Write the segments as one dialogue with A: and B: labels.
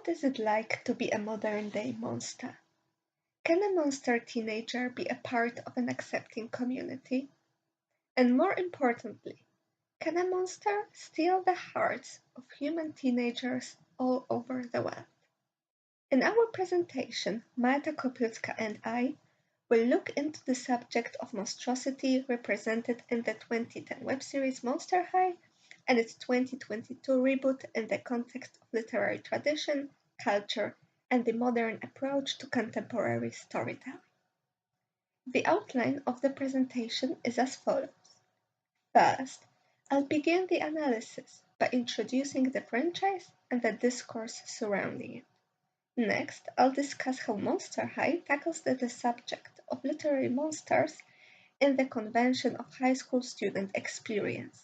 A: is it like to be a modern-day monster? Can a monster teenager be a part of an accepting community? And more importantly, can a monster steal the hearts of human teenagers all over the world? In our presentation, Marta Koprucka and I will look into the subject of monstrosity represented in the 2010 web series Monster High and its 2022 reboot in the context of literary tradition, culture, and the modern approach to contemporary storytelling. The outline of the presentation is as follows. First, I'll begin the analysis by introducing the franchise and the discourse surrounding it. Next, I'll discuss how Monster High tackles the subject of literary monsters in the convention of high school student experience.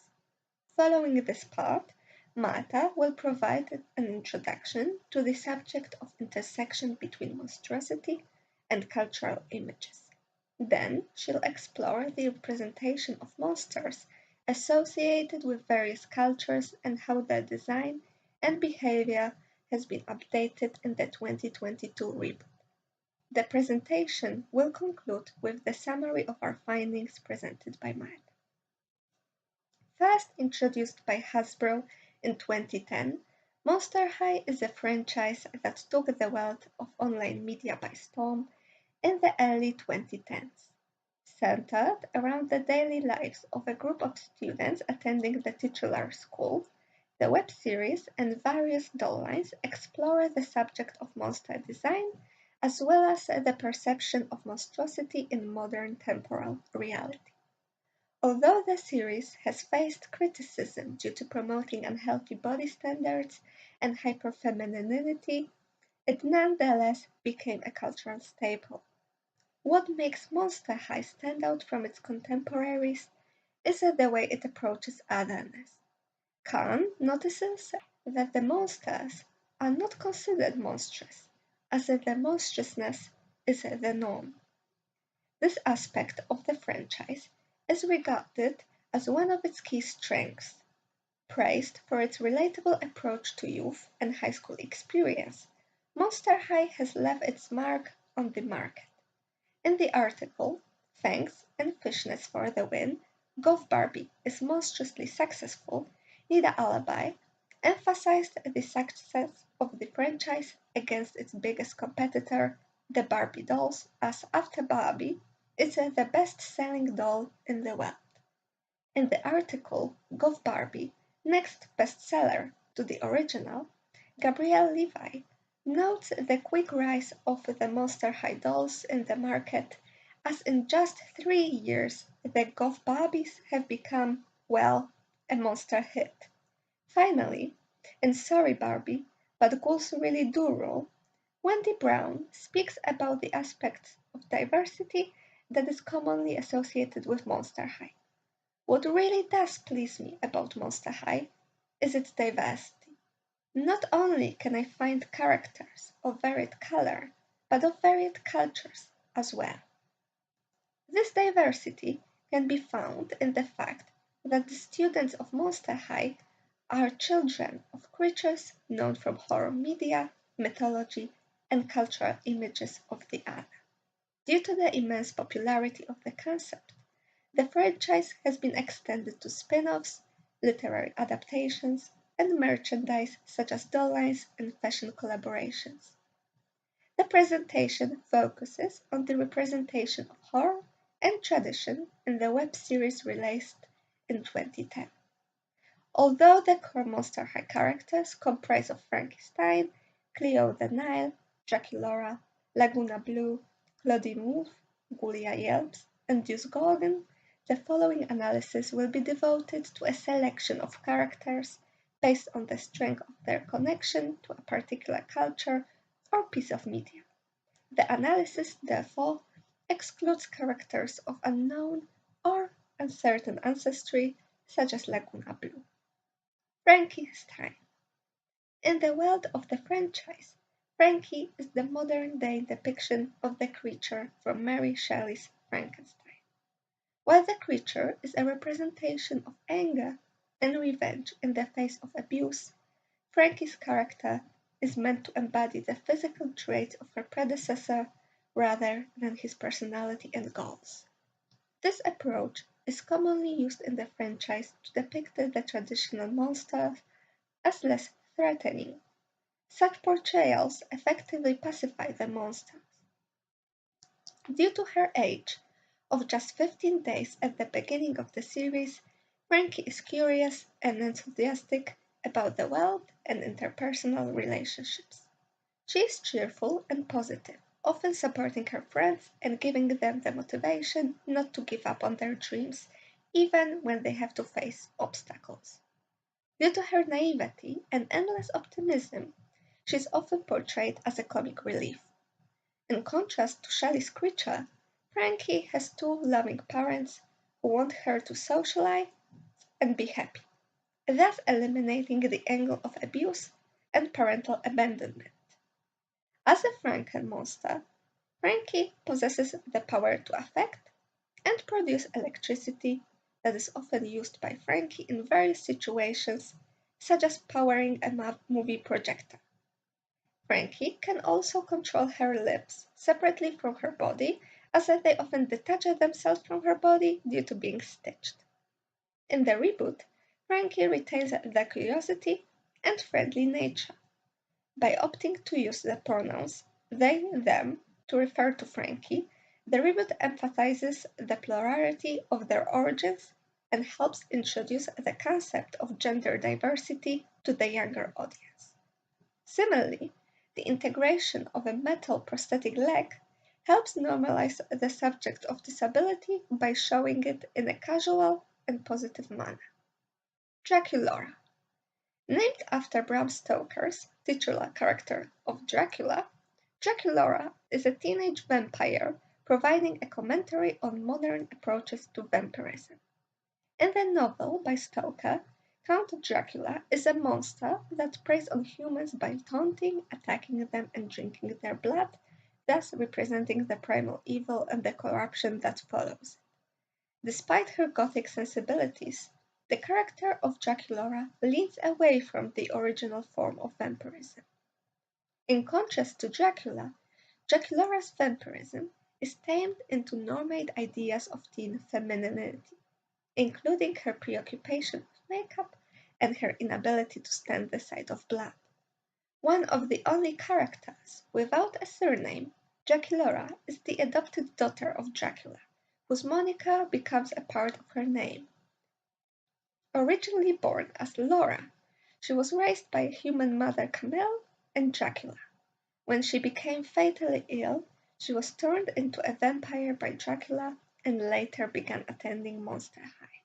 A: Following this part, Marta will provide an introduction to the subject of intersection between monstrosity and cultural images. Then she'll explore the representation of monsters associated with various cultures and how their design and behavior has been updated in the 2022 reboot. The presentation will conclude with the summary of our findings presented by Marta. First introduced by Hasbro in 2010, Monster High is a franchise that took the world of online media by storm in the early 2010s. Centered around the daily lives of a group of students attending the titular school, the web series and various doll lines explore the subject of monster design as well as the perception of monstrosity in modern temporal reality. Although the series has faced criticism due to promoting unhealthy body standards and hyperfemininity, it nonetheless became a cultural staple. What makes Monster High stand out from its contemporaries is the way it approaches otherness. Khan notices that the monsters are not considered monstrous, as the monstrousness is the norm. This aspect of the franchise is regarded as one of its key strengths. Praised for its relatable approach to youth and high school experience, Monster High has left its mark on the market. In the article, Thanks and Fishness for the Win, Goth Barbie is monstrously successful, Need a Alibi emphasized the success of the franchise against its biggest competitor, the Barbie dolls, as After Barbie, it's the best-selling doll in the world. In the article Goth Barbie, next bestseller to the original, Gabrielle Levi notes the quick rise of the Monster High dolls in the market, as in just 3 years the Goth Barbies have become, well, a monster hit. Finally, in Sorry Barbie, But Ghouls Really Do Rule, Wendy Brown speaks about the aspects of diversity that is commonly associated with Monster High. What really does please me about Monster High is its diversity. Not only can I find characters of varied color, but of varied cultures as well. This diversity can be found in the fact that the students of Monster High are children of creatures known from horror media, mythology, and cultural images of the other. Due to the immense popularity of the concept, the franchise has been extended to spin-offs, literary adaptations, and merchandise such as doll lines and fashion collaborations. The presentation focuses on the representation of horror and tradition in the web series released in 2010. Although the core Monster High characters comprise of Frankenstein, Cleo the Nile, Draculaura, Laguna Blue, Claudine Wolf, Gulia Yelps, and Deuce Gorgon, the following analysis will be devoted to a selection of characters based on the strength of their connection to a particular culture or piece of media. The analysis, therefore, excludes characters of unknown or uncertain ancestry, such as Laguna Blue. Frankenstein. In the world of the franchise, Frankie is the modern-day depiction of the creature from Mary Shelley's Frankenstein. While the creature is a representation of anger and revenge in the face of abuse, Frankie's character is meant to embody the physical traits of her predecessor rather than his personality and goals. This approach is commonly used in the franchise to depict the traditional monsters as less threatening. Such portrayals effectively pacify the monsters. Due to her age of just 15 days at the beginning of the series, Frankie is curious and enthusiastic about the world and interpersonal relationships. She is cheerful and positive, often supporting her friends and giving them the motivation not to give up on their dreams, even when they have to face obstacles. Due to her naivety and endless optimism, she is often portrayed as a comic relief. In contrast to Shelley's creature, Frankie has two loving parents who want her to socialize and be happy, thus eliminating the angle of abuse and parental abandonment. As a Franken monster, Frankie possesses the power to affect and produce electricity that is often used by Frankie in various situations, such as powering a movie projector. Frankie can also control her lips separately from her body, as they often detach themselves from her body due to being stitched. In the reboot, Frankie retains the curiosity and friendly nature. By opting to use the pronouns they, them to refer to Frankie, the reboot emphasizes the plurality of their origins and helps introduce the concept of gender diversity to the younger audience. Similarly, the integration of a metal prosthetic leg helps normalize the subject of disability by showing it in a casual and positive manner. Draculaura. Named after Bram Stoker's titular character of Dracula, Draculaura is a teenage vampire providing a commentary on modern approaches to vampirism. In the novel by Stoker, Count Dracula is a monster that preys on humans by taunting, attacking them, and drinking their blood, thus representing the primal evil and the corruption that follows. Despite her Gothic sensibilities, the character of Draculaura leans away from the original form of vampirism. In contrast to Dracula, Draculaura's vampirism is tamed into normative ideas of teen femininity, including her preoccupation with makeup and her inability to stand the sight of blood. One of the only characters without a surname, Draculaura is the adopted daughter of Dracula, whose moniker becomes a part of her name. Originally born as Laura, she was raised by a human mother Camille and Dracula. When she became fatally ill, she was turned into a vampire by Dracula and later began attending Monster High.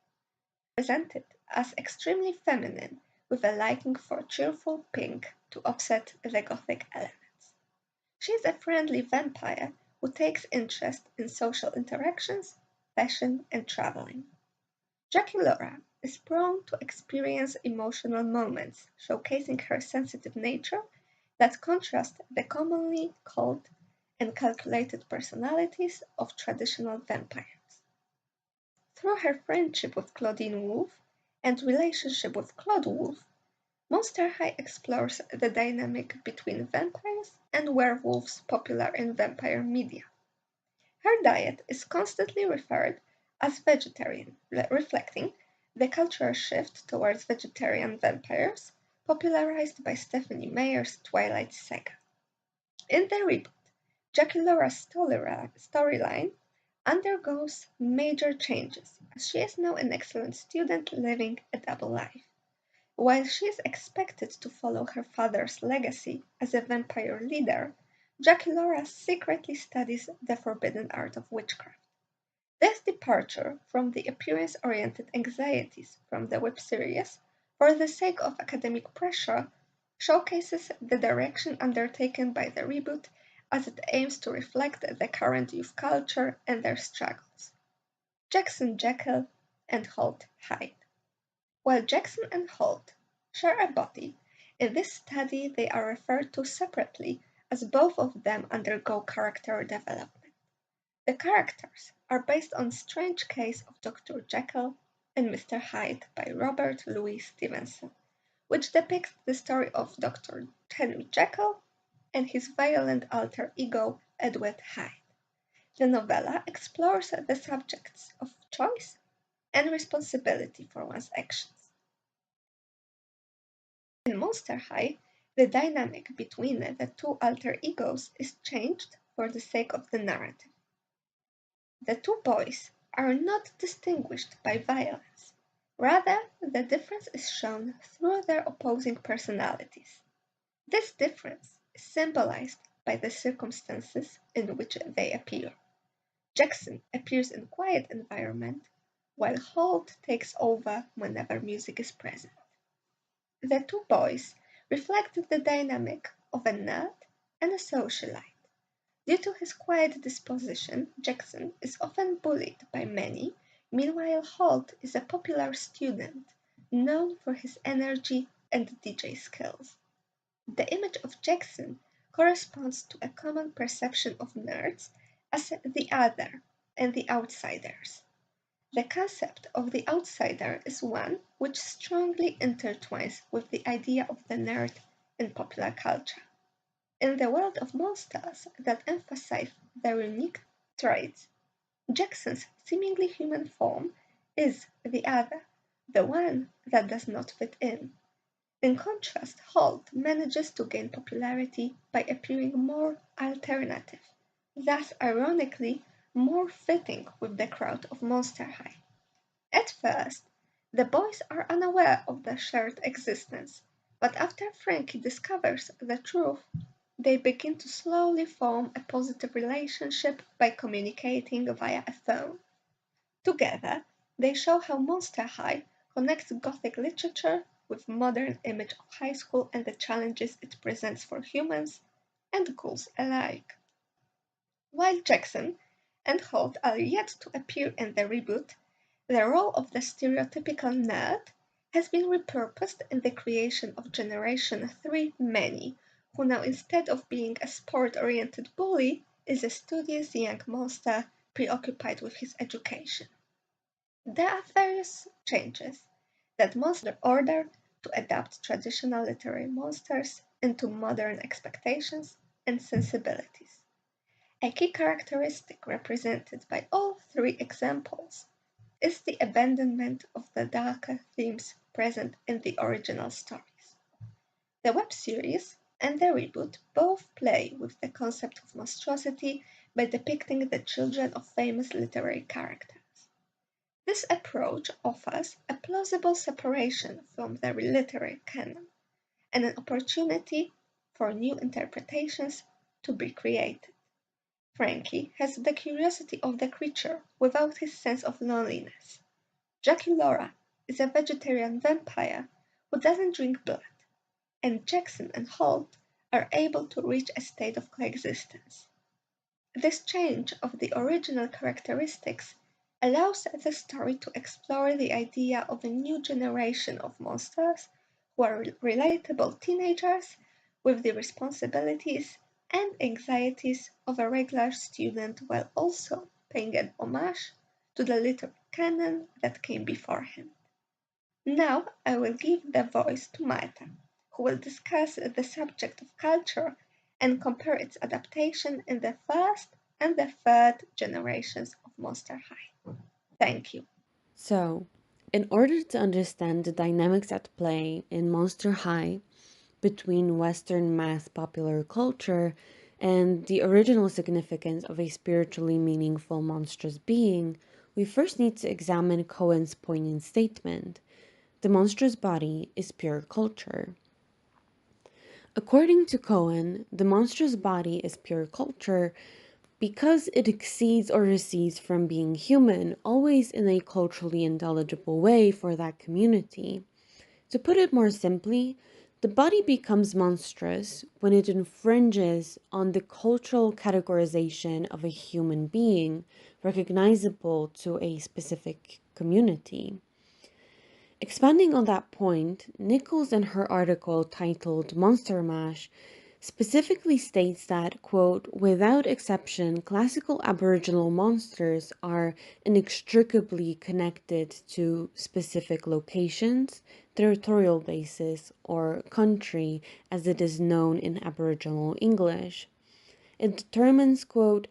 A: Presented as extremely feminine with a liking for cheerful pink to offset the Gothic elements. She is a friendly vampire who takes interest in social interactions, fashion, and traveling. Draculaura is prone to experience emotional moments, showcasing her sensitive nature that contrast the commonly cold and calculated personalities of traditional vampires. Through her friendship with Claudine Wolfe and relationship with Claude Wolfe, Monster High explores the dynamic between vampires and werewolves popular in vampire media. Her diet is constantly referred as vegetarian, reflecting the cultural shift towards vegetarian vampires popularized by Stephenie Meyer's Twilight saga. In the reboot, Draculaura's storyline undergoes major changes as she is now an excellent student living a double life. While she is expected to follow her father's legacy as a vampire leader, Draculaura secretly studies the forbidden art of witchcraft. This departure from the appearance-oriented anxieties from the web series for the sake of academic pressure showcases the direction undertaken by the reboot as it aims to reflect the current youth culture and their struggles. Jackson Jekyll and Holt Hyde. While Jackson and Holt share a body, in this study they are referred to separately as both of them undergo character development. The characters are based on Strange Case of Dr. Jekyll and Mr. Hyde by Robert Louis Stevenson, which depicts the story of Dr. Henry Jekyll and his violent alter ego Edward Hyde. The novella explores the subjects of choice and responsibility for one's actions. In Monster High, the dynamic between the two alter egos is changed for the sake of the narrative. The two boys are not distinguished by violence. Rather, the difference is shown through their opposing personalities. This difference is symbolized by the circumstances in which they appear. Jackson appears in quiet environment, while Holt takes over whenever music is present. The two boys reflect the dynamic of a nerd and a socialite. Due to his quiet disposition, Jackson is often bullied by many, meanwhile Holt is a popular student, known for his energy and DJ skills. The image of Jackson corresponds to a common perception of nerds as the other and the outsiders. The concept of the outsider is one which strongly intertwines with the idea of the nerd in popular culture. In the world of monsters that emphasize their unique traits, Jackson's seemingly human form is the other, the one that does not fit in. In contrast, Holt manages to gain popularity by appearing more alternative, thus ironically more fitting with the crowd of Monster High. At first, the boys are unaware of their shared existence, but after Frankie discovers the truth, they begin to slowly form a positive relationship by communicating via a phone. Together, they show how Monster High connects Gothic literature with modern image of high school and the challenges it presents for humans and ghouls alike. While Jackson and Holt are yet to appear in the reboot, the role of the stereotypical nerd has been repurposed in the creation of Generation 3 Manny, who now instead of being a sport-oriented bully is a studious young monster preoccupied with his education. There are various changes that Monster order to adapt traditional literary monsters into modern expectations and sensibilities. A key characteristic represented by all three examples is the abandonment of the darker themes present in the original stories. The web series and the reboot both play with the concept of monstrosity by depicting the children of famous literary characters. This approach offers a plausible separation from the literary canon and an opportunity for new interpretations to be created. Frankie has the curiosity of the creature without his sense of loneliness. Jackie Laura is a vegetarian vampire who doesn't drink blood, and Jackson and Holt are able to reach a state of coexistence. This change of the original characteristics allows the story to explore the idea of a new generation of monsters who are relatable teenagers with the responsibilities and anxieties of a regular student while also paying an homage to the literary canon that came beforehand. Now I will give the voice to Marta, who will discuss the subject of culture and compare its adaptation in the first and the third generations of Monster High. Thank you.
B: So, in order to understand the dynamics at play in Monster High between Western mass popular culture and the original significance of a spiritually meaningful monstrous being, we first need to examine Cohen's poignant statement: the monstrous body is pure culture. According to Cohen, the monstrous body is pure culture because it exceeds or recedes from being human, always in a culturally intelligible way for that community. To put it more simply, the body becomes monstrous when it infringes on the cultural categorization of a human being, recognizable to a specific community. Expanding on that point, Nichols in her article titled Monster Mash specifically states that, quote, without exception, classical Aboriginal monsters are inextricably connected to specific locations, territorial bases, or country as it is known in Aboriginal English. It determines, quote,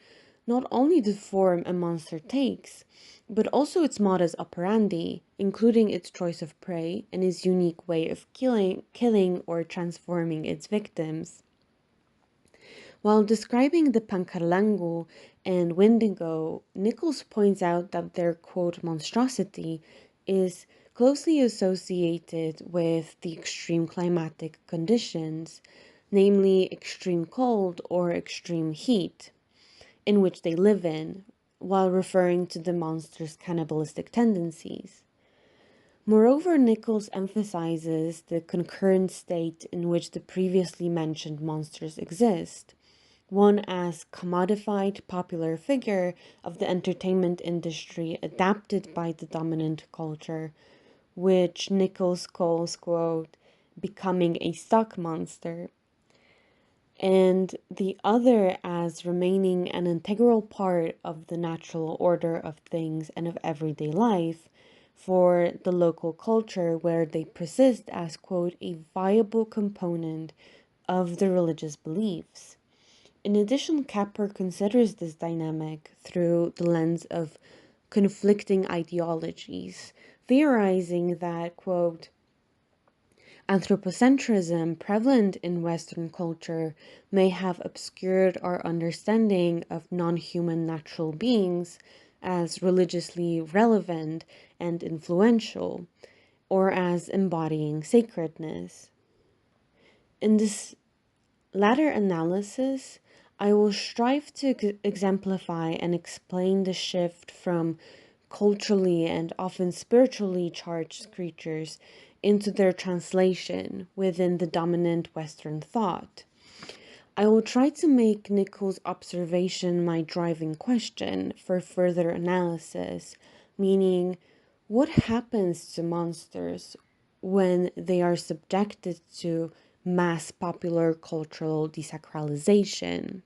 B: not only the form a monster takes, but also its modus operandi, including its choice of prey and its unique way of killing or transforming its victims. While describing the Pankalangu and Wendigo, Nichols points out that their, quote, monstrosity is closely associated with the extreme climatic conditions, namely extreme cold or extreme heat, in which they live in, while referring to the monster's cannibalistic tendencies. Moreover, Nichols emphasizes the concurrent state in which the previously mentioned monsters exist, one as commodified popular figure of the entertainment industry adapted by the dominant culture, which Nichols calls, quote, becoming a stock monster, and the other as remaining an integral part of the natural order of things and of everyday life for the local culture where they persist as, quote, a viable component of the religious beliefs. In addition, Capper considers this dynamic through the lens of conflicting ideologies, theorizing that, quote, anthropocentrism prevalent in Western culture may have obscured our understanding of non-human natural beings as religiously relevant and influential, or as embodying sacredness. In this latter analysis, I will strive to exemplify and explain the shift from culturally and often spiritually charged creatures into their translation within the dominant Western thought. I will try to make Nichols' observation my driving question for further analysis, meaning, what happens to monsters when they are subjected to mass popular cultural desacralization?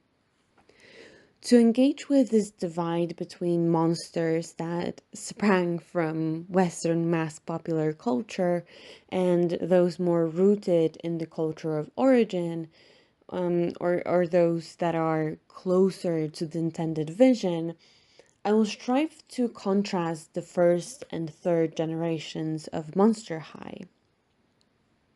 B: To engage with this divide between monsters that sprang from Western mass popular culture and those more rooted in the culture of origin, or those that are closer to the intended vision, I will strive to contrast the first and third generations of Monster High.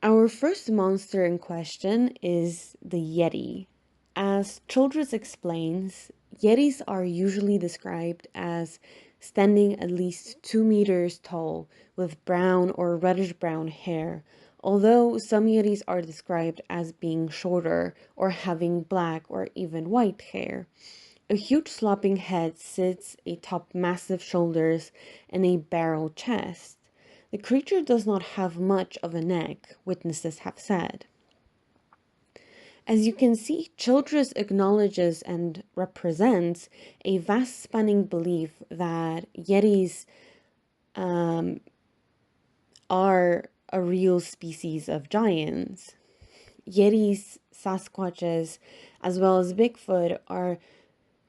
B: Our first monster in question is the Yeti. As Childress explains, Yetis are usually described as standing at least 2 meters tall with brown or reddish-brown hair, although some Yetis are described as being shorter or having black or even white hair. A huge sloping head sits atop massive shoulders and a barrel chest. The creature does not have much of a neck, witnesses have said. As you can see, Childress acknowledges and represents a vast spanning belief that Yetis are a real species of giants. Yetis, Sasquatches, as well as Bigfoot are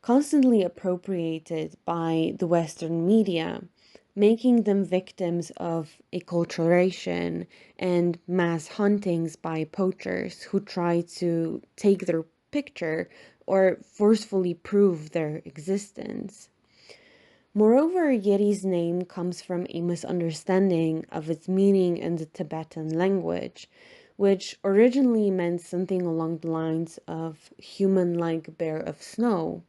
B: constantly appropriated by the Western media, making them victims of acculturation and mass huntings by poachers who try to take their picture or forcefully prove their existence. Moreover, Yeti's name comes from a misunderstanding of its meaning in the Tibetan language, which originally meant something along the lines of human-like bear of snow.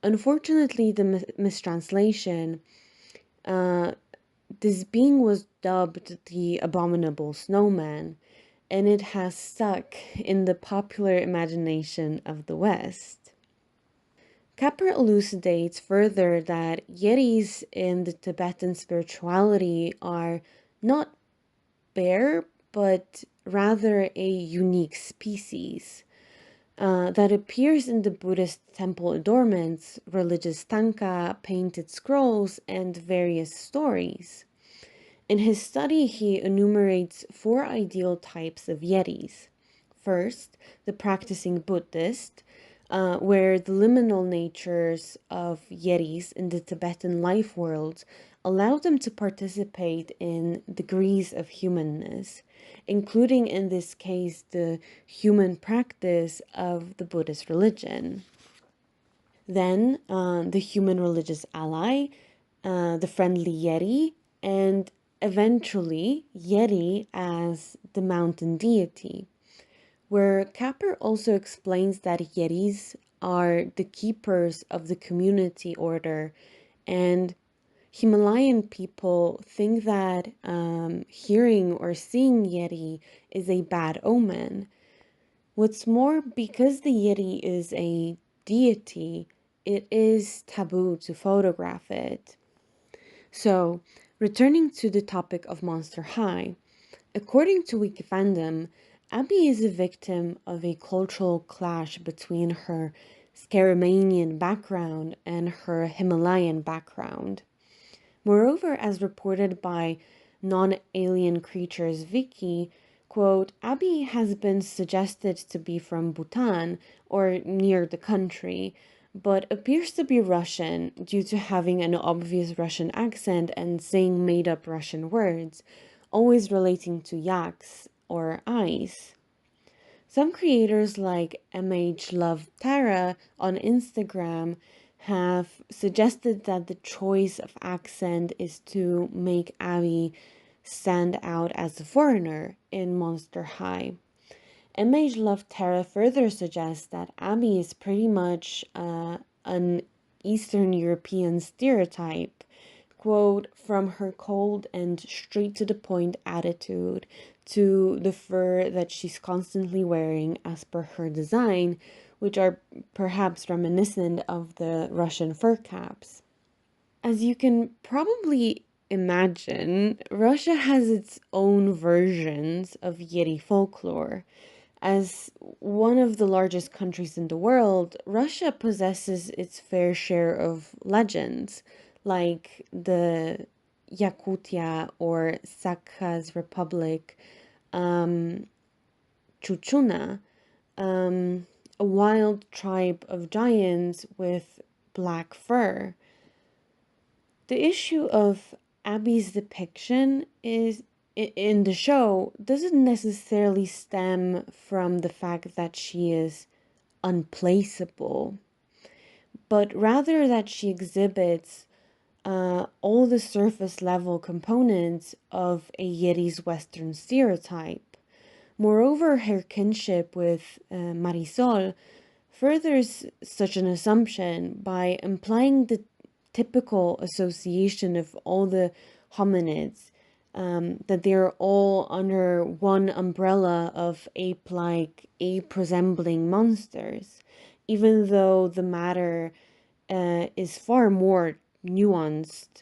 B: Unfortunately, the mistranslation, this being was dubbed the Abominable Snowman, and it has stuck in the popular imagination of the West. Capper elucidates further that Yetis in the Tibetan spirituality are not bear, but rather a unique species that appears in the Buddhist temple adornments, religious tanka, painted scrolls, and various stories. In his study, he enumerates 4 ideal types of Yetis. First, the practicing Buddhist, where the liminal natures of yetis in the Tibetan life world allow them to participate in degrees of humanness, including in this case the human practice of the Buddhist religion. Then the human religious ally, the friendly yeti, and eventually yeti as the mountain deity, where Capper also explains that yetis are the keepers of the community order, and Himalayan people think that hearing or seeing yeti is a bad omen. What's more, because the yeti is a deity, it is taboo to photograph it. So, returning to the topic of Monster High, according to Wikifandom, Abby is a victim of a cultural clash between her Scaramanian background and her Himalayan background. Moreover, as reported by Non-Alien Creatures Wiki, quote, Abby has been suggested to be from Bhutan or near the country, but appears to be Russian due to having an obvious Russian accent and saying made-up Russian words, always relating to yaks or ice. Some creators like MHLoveTara on Instagram have suggested that the choice of accent is to make Abby stand out as a foreigner in Monster High. MHLoveTara further suggests that Abby is pretty much an Eastern European stereotype, quote, from her cold and straight to the point attitude to the fur that she's constantly wearing as per her design, which are perhaps reminiscent of the Russian fur caps. As you can probably imagine, Russia has its own versions of Yeti folklore. As one of the largest countries in the world, Russia possesses its fair share of legends, like the Yakutia or Sakhaz Republic, Chuchuna, a wild tribe of giants with black fur. The issue of Abby's depiction is in the show doesn't necessarily stem from the fact that she is unplaceable, but rather that she exhibits all the surface level components of a Yeti's Western stereotype. Moreover, her kinship with Marisol furthers such an assumption by implying the typical association of all the hominids, that they're all under one umbrella of ape-like, ape-resembling monsters, even though the matter is far more nuanced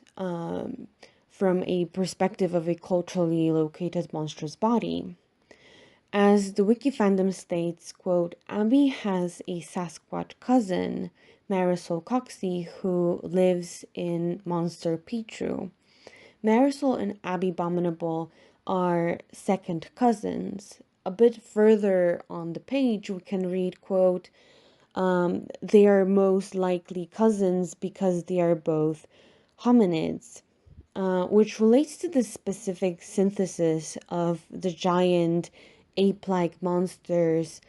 B: from a perspective of a culturally located monstrous body. As the wiki fandom states, quote, Abby has a Sasquatch cousin, Marisol Coxey, who lives in Monster Petru. Marisol and Abby Abominable are second cousins. A bit further on the page, we can read, quote, they are most likely cousins because they are both hominids, which relates to the specific synthesis of the giant ape-like monsters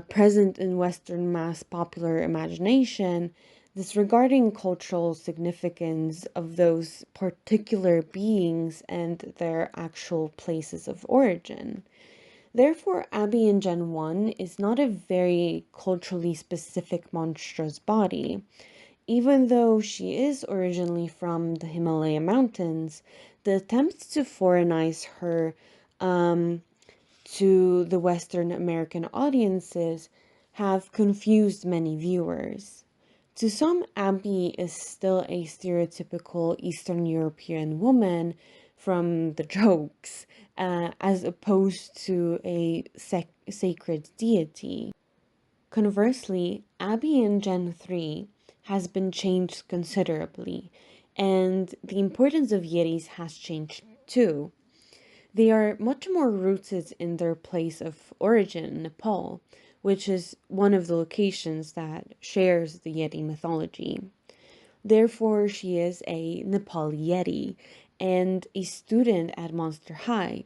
B: present in Western mass popular imagination, disregarding cultural significance of those particular beings and their actual places of origin. Therefore, Abby in Gen 1 is not a very culturally specific monstrous body. Even though she is originally from the Himalaya mountains, the attempts to foreignize her to the Western American audiences have confused many viewers. To some, Abby is still a stereotypical Eastern European woman from the jokes, as opposed to a sacred deity. Conversely, Abby in Gen 3 has been changed considerably, and the importance of Yetis has changed too. They are much more rooted in their place of origin, Nepal, which is one of the locations that shares the Yeti mythology. Therefore, she is a Nepali Yeti and a student at Monster High.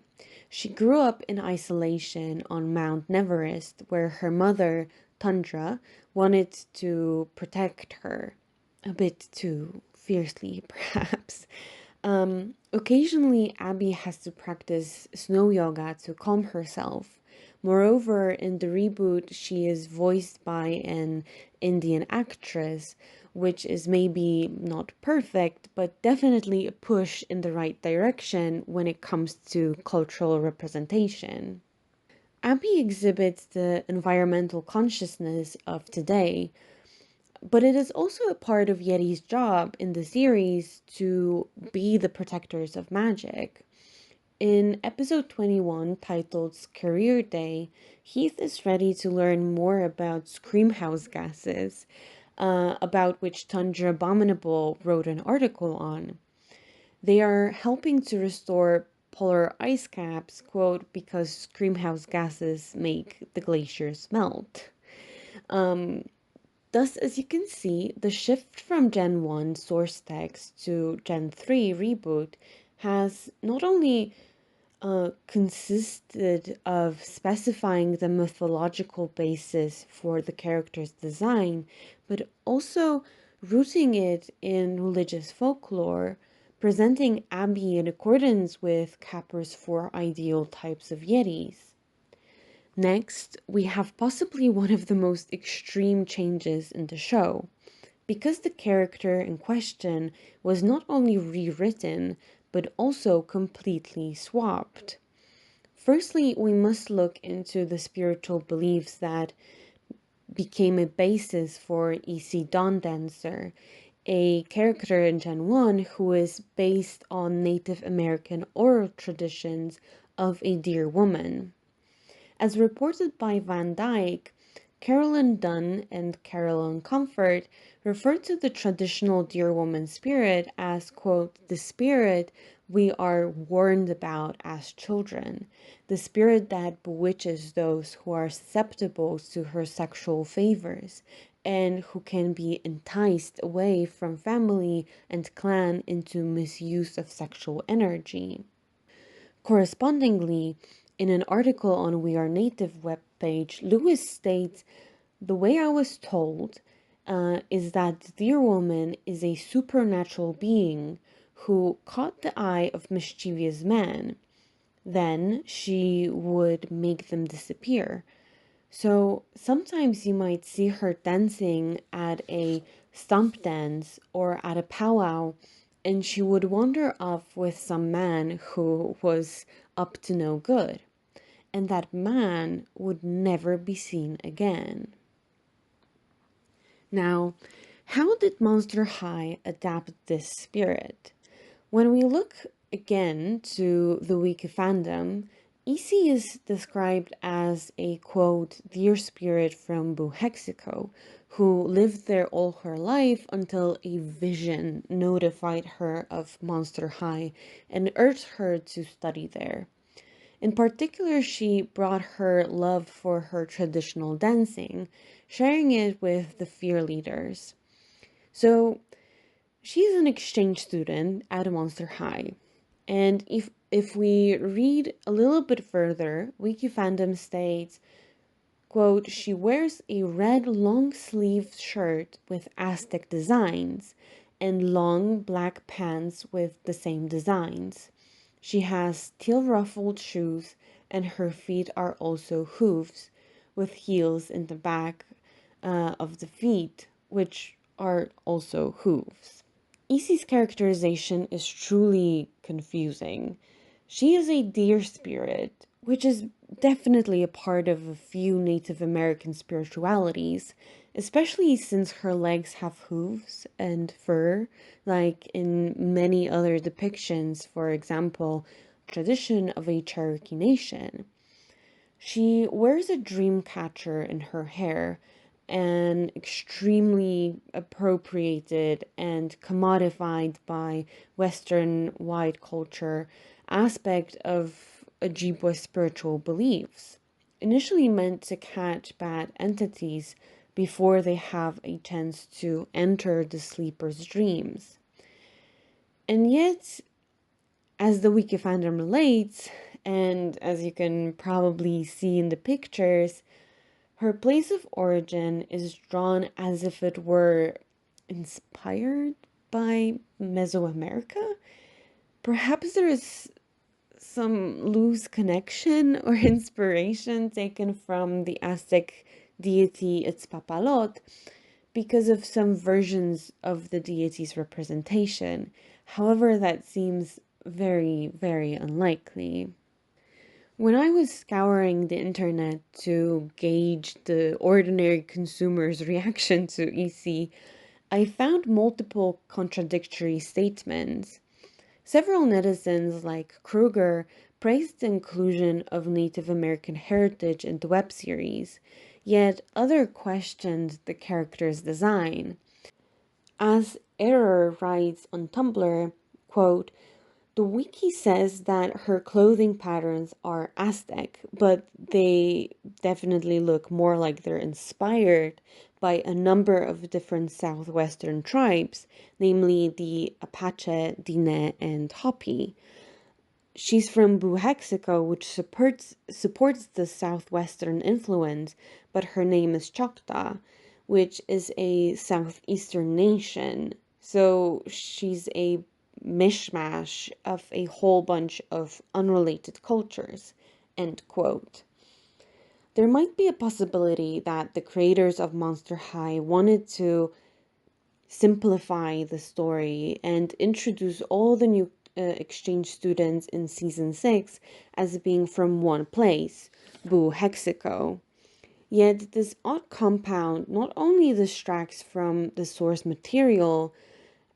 B: She grew up in isolation on Mount Everest, where her mother, Tundra, wanted to protect her. A bit too fiercely, perhaps. Occasionally, Abby has to practice snow yoga to calm herself. Moreover, in the reboot, she is voiced by an Indian actress, which is maybe not perfect, but definitely a push in the right direction when it comes to cultural representation. Abby exhibits the environmental consciousness of today, but it is also a part of Yeti's job in the series to be the protectors of magic. In episode 21, titled Career Day, Heath is ready to learn more about screamhouse gases, about which Tundra Abominable wrote an article on. They are helping to restore polar ice caps, quote, because screamhouse gases make the glaciers melt. Um, Thus, as you can see, the shift from Gen 1 source text to Gen 3 reboot has not only consisted of specifying the mythological basis for the character's design, but also rooting it in religious folklore, presenting Abby in accordance with Capper's four ideal types of Yetis. Next, we have possibly one of the most extreme changes in the show. Because the character in question was not only rewritten, but also completely swapped. Firstly, we must look into the spiritual beliefs that became a basis for E.C. Dawn Dancer, a character in Gen 1 who is based on Native American oral traditions of a deer woman. As reported by Van Dyke, Carolyn Dunn and Carolyn Comfort referred to the traditional deer woman spirit as, quote, the spirit we are warned about as children, the spirit that bewitches those who are susceptible to her sexual favors, and who can be enticed away from family and clan into misuse of sexual energy. Correspondingly, in an article on We Are Native webpage, Lewis states, the way I was told is that the deer woman is a supernatural being who caught the eye of mischievous men. Then she would make them disappear. So sometimes you might see her dancing at a stump dance or at a powwow, and she would wander off with some man who was up to no good, and that man would never be seen again. Now, how did Monster High adapt this spirit? When we look again to the wiki fandom, EC is described as a, quote, deer spirit from Buhexico, who lived there all her life until a vision notified her of Monster High and urged her to study there. In particular, she brought her love for her traditional dancing, sharing it with the fear leaders. So, she's an exchange student at Monster High. And if we read a little bit further, Wikifandom states, quote, she wears a red long-sleeved shirt with Aztec designs and long black pants with the same designs. She has teal-ruffled shoes and her feet are also hooves with heels in the back of the feet, which are also hooves. Isi's characterization is truly confusing. She is a deer spirit, which is definitely a part of a few Native American spiritualities, especially since her legs have hooves and fur, like in many other depictions, for example, tradition of a Cherokee Nation. She wears a dream catcher in her hair, an extremely appropriated and commodified by Western white culture aspect of Ojibwa spiritual beliefs, initially meant to catch bad entities before they have a chance to enter the sleeper's dreams. And yet, as the wiki fandom relates, and as you can probably see in the pictures, her place of origin is drawn as if it were inspired by Mesoamerica. Perhaps there is some loose connection or inspiration taken from the Aztec deity Itzpapalot because of some versions of the deity's representation. However, that seems very, very unlikely. When I was scouring the internet to gauge the ordinary consumer's reaction to EC, I found multiple contradictory statements. Several netizens, like Kruger, praised the inclusion of Native American heritage in the web series, yet others questioned the character's design. As Error writes on Tumblr, quote, "The wiki says that her clothing patterns are Aztec, but they definitely look more like they're inspired by a number of different southwestern tribes, namely the Apache, Diné, and Hopi. She's from Buhexico, which supports the southwestern influence, but her name is Choctaw, which is a southeastern nation. So she's a mishmash of a whole bunch of unrelated cultures." End quote. There might be a possibility that the creators of Monster High wanted to simplify the story and introduce all the new exchange students in season 6 as being from one place, Buhexico. Yet this odd compound not only distracts from the source material,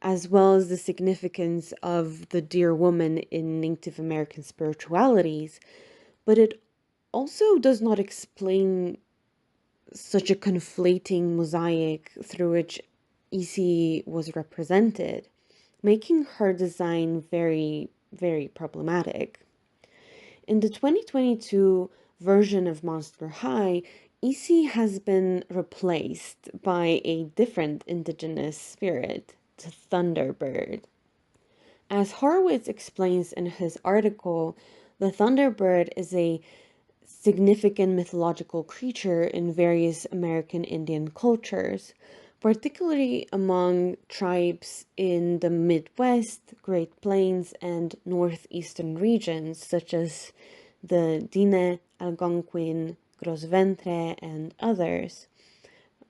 B: as well as the significance of the dear woman in Native American spiritualities, but it also does not explain such a conflating mosaic through which EC was represented, making her design very, very problematic. In the 2022 version of Monster High, EC has been replaced by a different indigenous spirit, the Thunderbird. As Horowitz explains in his article, the Thunderbird is a significant mythological creature in various American Indian cultures, particularly among tribes in the Midwest, Great Plains, and Northeastern regions, such as the Diné, Algonquin, Gros Ventre, and others.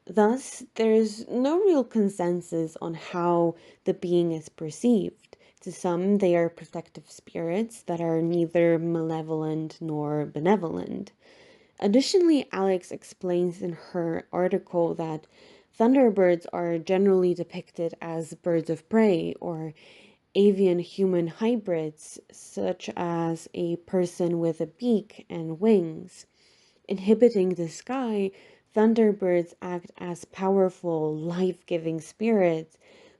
B: Thus, there is no real consensus on how the being is perceived. To some, they are protective spirits that are neither malevolent nor benevolent. Additionally, Alex explains in her article that thunderbirds are generally depicted as birds of prey or avian-human hybrids, such as a person with a beak and wings. Inhibiting the sky, thunderbirds act as powerful, life-giving spirits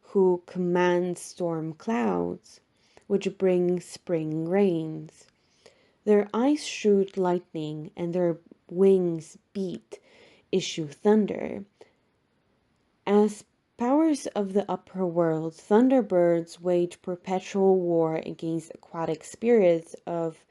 B: who command storm clouds, which bring spring rains. Their eyes shoot lightning and their wings issue thunder. As powers of the upper world, thunderbirds wage perpetual war against aquatic spirits of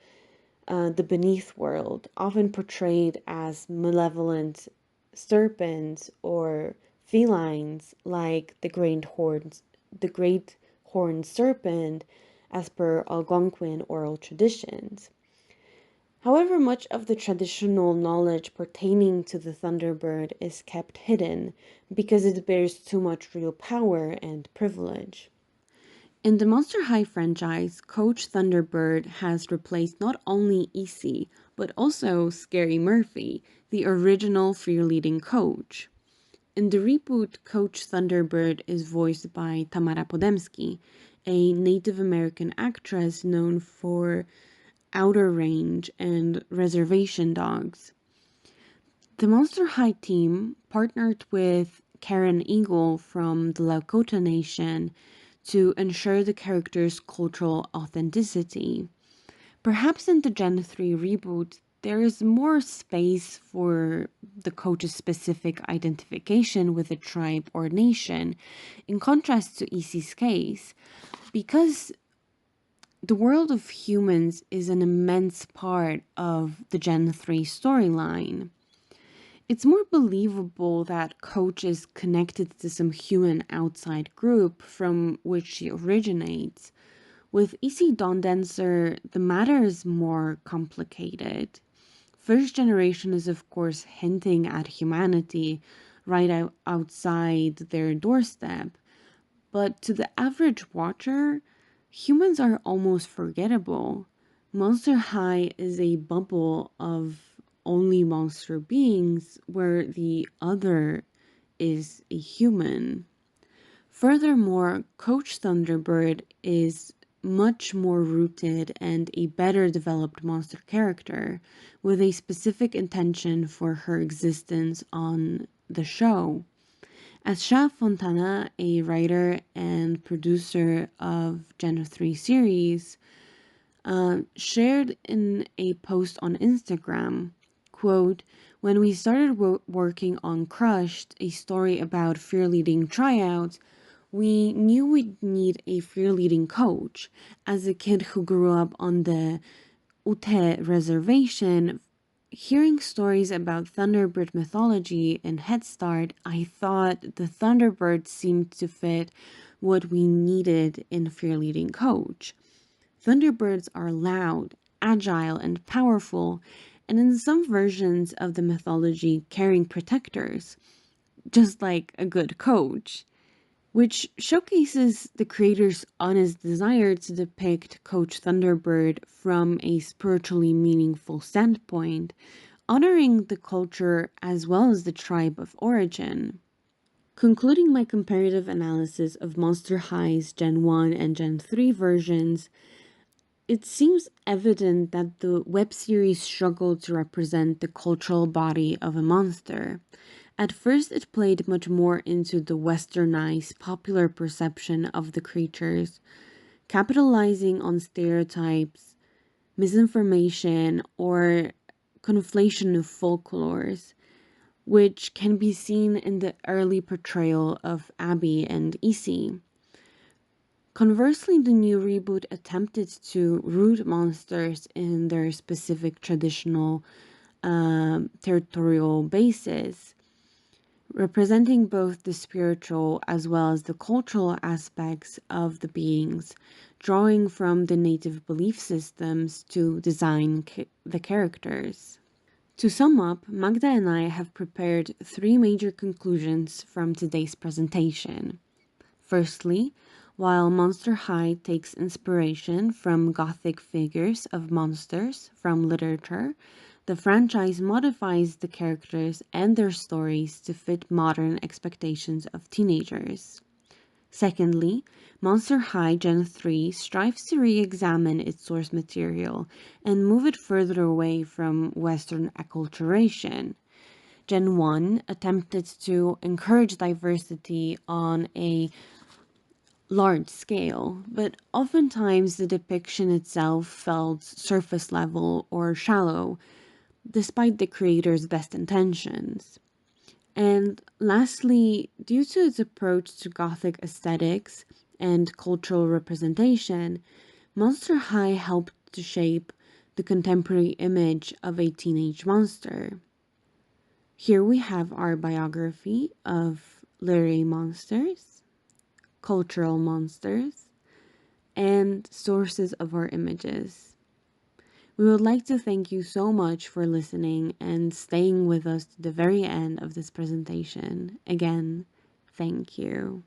B: the beneath world, often portrayed as malevolent serpents or felines like the great horned serpent, as per Algonquin oral traditions. However, much of the traditional knowledge pertaining to the Thunderbird is kept hidden because it bears too much real power and privilege. In the Monster High franchise, Coach Thunderbird has replaced not only EC, but also Scary Murphy, the original cheerleading coach. In the reboot, Coach Thunderbird is voiced by Tamara Podemski, a Native American actress known for Outer Range and Reservation Dogs. The Monster High team partnered with Karen Eagle from the Lakota Nation to ensure the character's cultural authenticity. Perhaps in the Gen 3 reboot, there is more space for the coach's specific identification with a tribe or nation, in contrast to EC's case, because the world of humans is an immense part of the Gen 3 storyline. It's more believable that Coach is connected to some human outside group from which she originates. With EC Dawn Dancer, the matter is more complicated. First generation is, of course, hinting at humanity right outside their doorstep, but to the average watcher, humans are almost forgettable. Monster High is a bubble of only monster beings where the other is a human. Furthermore, Coach Thunderbird is much more rooted and a better developed monster character with a specific intention for her existence on the show. As Shah Fontana, a writer and producer of Gen 3 series, shared in a post on Instagram, quote, "When we started working on Crushed, a story about fear leading tryouts, we knew we'd need a fear leading coach. As a kid who grew up on the Ute reservation, hearing stories about Thunderbird mythology and Head Start, I thought the Thunderbird seemed to fit what we needed in fear leading coach. Thunderbirds are loud, agile, and powerful, and in some versions of the mythology, carrying protectors, just like a good coach," which showcases the creator's honest desire to depict Coach Thunderbird from a spiritually meaningful standpoint, honoring the culture as well as the tribe of origin. Concluding my comparative analysis of Monster High's Gen 1 and Gen 3 versions, it seems evident that the web series struggled to represent the cultural body of a monster. At first, it played much more into the westernized popular perception of the creatures, capitalizing on stereotypes, misinformation, or conflation of folklores, which can be seen in the early portrayal of Abby and Issy. Conversely, the new reboot attempted to root monsters in their specific traditional territorial bases, representing both the spiritual as well as the cultural aspects of the beings, drawing from the native belief systems to design the characters. To sum up, Magda and I have prepared 3 major conclusions from today's presentation. Firstly, while Monster High takes inspiration from Gothic figures of monsters from literature, the franchise modifies the characters and their stories to fit modern expectations of teenagers. Secondly, Monster High Gen 3 strives to re-examine its source material and move it further away from Western acculturation. Gen 1 attempted to encourage diversity on a large scale, but oftentimes the depiction itself felt surface level or shallow, despite the creator's best intentions. And lastly, due to its approach to Gothic aesthetics and cultural representation, Monster High helped to shape the contemporary image of a teenage monster. Here we have our biography of literary monsters, cultural monsters, and sources of our images. We would like to thank you so much for listening and staying with us to the very end of this presentation. Again, thank you.